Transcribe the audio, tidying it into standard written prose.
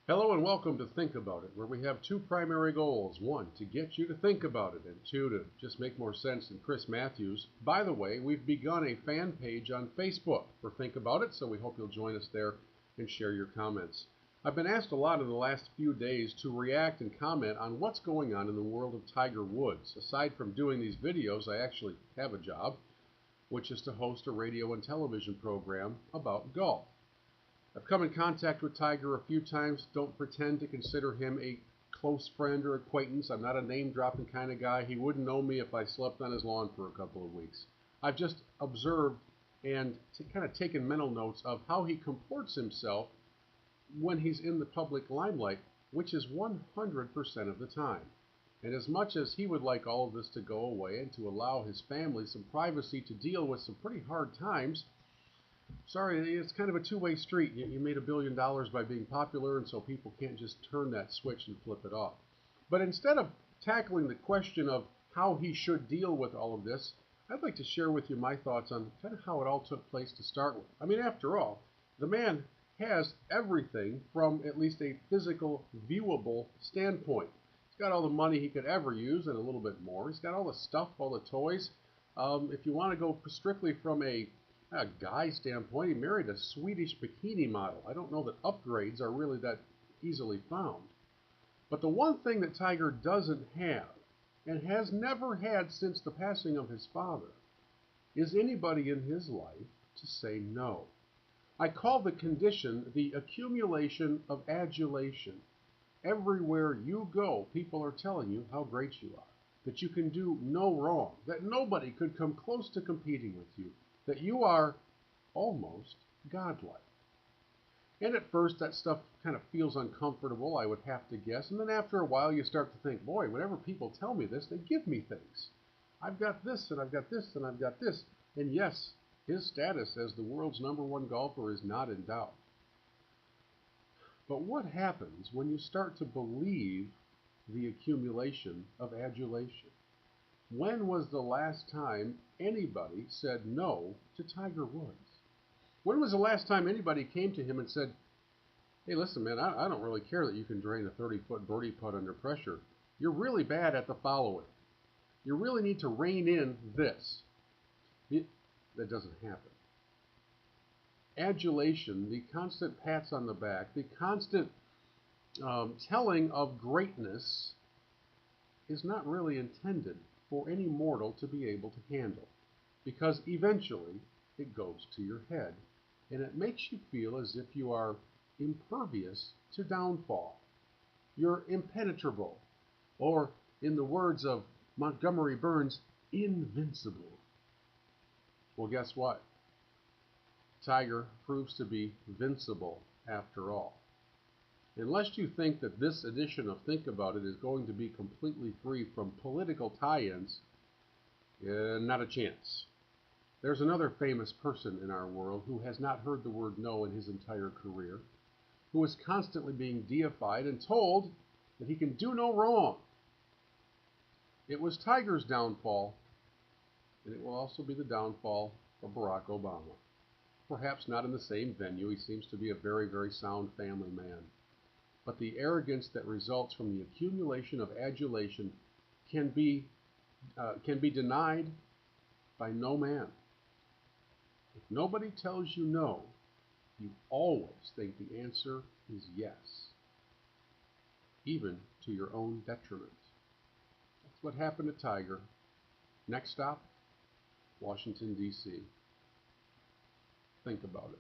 Hello and welcome to Think About It, where we have two primary goals. One, to get you to think about it, and two, to just make more sense than Chris Matthews. By the way, we've begun a fan page on Facebook for Think About It, so we hope you'll join us there and share your comments. I've been asked a lot in the last few days to react and comment on what's going on in the world of Tiger Woods. Aside from doing these videos, I actually have a job, which is to host a radio and television program about golf. I've come in contact with Tiger a few times. Don't pretend to consider him a close friend or acquaintance. I'm not a name-dropping kind of guy. He wouldn't know me if I slept on his lawn for a couple of weeks. I've just observed and kind of taken mental notes of how he comports himself when he's in the public limelight, which is 100% of the time. And as much as he would like all of this to go away and to allow his family some privacy to deal with some pretty hard times, sorry, it's kind of a two-way street. You made $1 billion by being popular, and so people can't just turn that switch and flip it off. But instead of tackling the question of how he should deal with all of this, I'd like to share with you my thoughts on kind of how it all took place to start with. I mean, after all, the man has everything from at least a physical, viewable standpoint. He's got all the money he could ever use and a little bit more. He's got all the stuff, all the toys. If you want to go strictly from a guy standpoint, he married a Swedish bikini model. I don't know that upgrades are really that easily found. But the one thing that Tiger doesn't have, and has never had since the passing of his father, is anybody in his life to say no. I call the condition the accumulation of adulation. Everywhere you go, people are telling you how great you are, that you can do no wrong, that nobody could come close to competing with you, that you are almost godlike. And at first that stuff kind of feels uncomfortable, I would have to guess. And then after a while you start to think, boy, whenever people tell me this, they give me things. I've got this, and I've got this, and I've got this. And yes, his status as the world's #1 golfer is not in doubt. But what happens when you start to believe the accumulation of adulation? When was the last time anybody said no to Tiger Woods? When was the last time anybody came to him and said, hey, listen, man, I don't really care that you can drain a 30-foot birdie putt under pressure. You're really bad at the following. You really need to rein in this. That doesn't happen. Adulation, the constant pats on the back, the constant telling of greatness is not really intended for any mortal to be able to handle, because eventually it goes to your head, and it makes you feel as if you are impervious to downfall. You're impenetrable, or in the words of Montgomery Burns, invincible. Well, guess what? Tiger proves to be vincible after all. Unless you think that this edition of Think About It is going to be completely free from political tie-ins, not a chance. There's another famous person in our world who has not heard the word no in his entire career, who is constantly being deified and told that he can do no wrong. It was Tiger's downfall, and it will also be the downfall of Barack Obama. Perhaps not in the same venue. He seems to be a very, very sound family man. But the arrogance that results from the accumulation of adulation can be denied by no man. If nobody tells you no, you always think the answer is yes, even to your own detriment. That's what happened to Tiger. Next stop, Washington, D.C. Think about it.